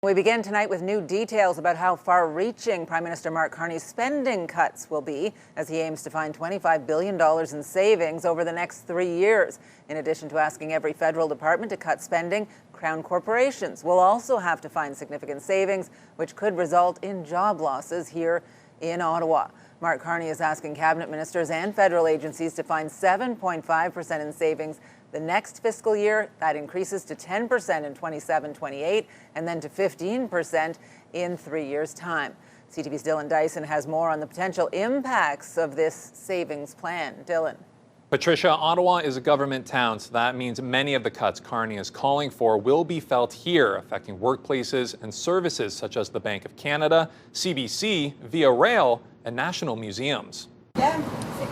We begin tonight with new details about how far-reaching Prime Minister Mark Carney's spending cuts will be as he aims to find $25 billion in savings over the next 3 years. In addition to asking every federal department to cut spending, Crown corporations will also have to find significant savings, which could result in job losses here in Ottawa. Mark Carney is asking cabinet ministers and federal agencies to find 7.5% in savings the next fiscal year. That increases to 10% in 27-28 and then to 15% in 3 years' time. CTV's Dyson has more on the potential impacts of this savings plan. Dylan. Patricia, Ottawa is a government town, so that means many of the cuts Carney is calling for will be felt here, affecting workplaces and services such as the Bank of Canada, CBC, Via Rail, and national museums. Yeah,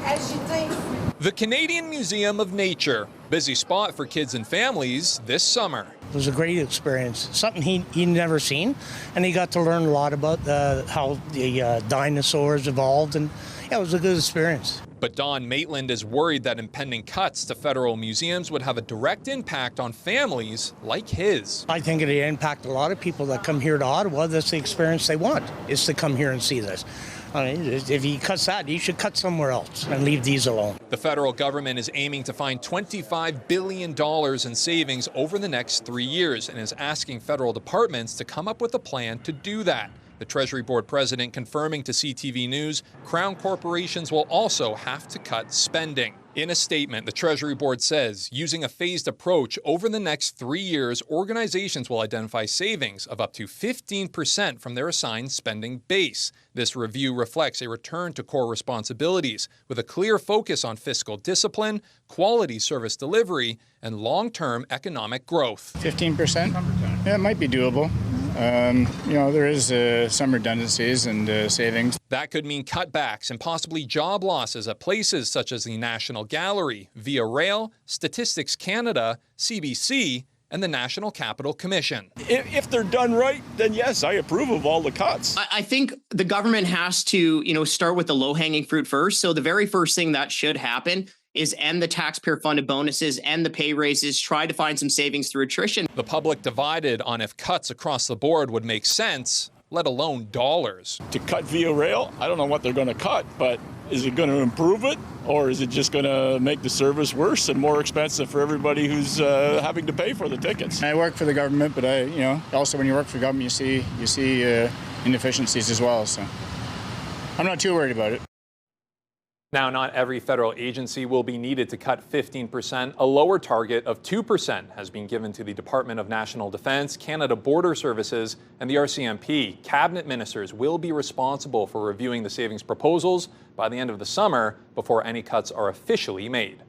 as you think. The Canadian Museum of Nature, busy spot for kids and families this summer. It was a great experience, something he'd never seen, and he got to learn a lot about how the dinosaurs evolved, and yeah, it was a good experience. But Don Maitland is worried that impending cuts to federal museums would have a direct impact on families like his. I think it'd impact a lot of people that come here to Ottawa. That's the experience they want, is to come here and see this. I mean, if he cuts that, he should cut somewhere else and leave these alone. The federal government is aiming to find $25 billion in savings over the next 3 years and is asking federal departments to come up with a plan to do that. The Treasury Board president confirming to CTV News, Crown corporations will also have to cut spending. In a statement, the Treasury Board says, using a phased approach over the next 3 years, organizations will identify savings of up to 15% from their assigned spending base. This review reflects a return to core responsibilities with a clear focus on fiscal discipline, quality service delivery, and long-term economic growth. 15%? Yeah, it might be doable. There is some redundancies and savings. That could mean cutbacks and possibly job losses at places such as the National Gallery, Via Rail, Statistics Canada, CBC, and the National Capital Commission. If they're done right, then yes, I approve of all the cuts. I think the government has to, start with the low-hanging fruit first. So the very first thing that should happen is end the taxpayer-funded bonuses, end the pay raises, try to find some savings through attrition. The public divided on if cuts across the board would make sense, let alone dollars. To cut Via Rail, I don't know what they're going to cut, but is it going to improve it, or is it just going to make the service worse and more expensive for everybody who's having to pay for the tickets? I work for the government, but also when you work for government, you see inefficiencies as well. So I'm not too worried about it. Now, not every federal agency will be needed to cut 15%. A lower target of 2% has been given to the Department of National Defence, Canada Border Services, and the RCMP. Cabinet ministers will be responsible for reviewing the savings proposals by the end of the summer before any cuts are officially made.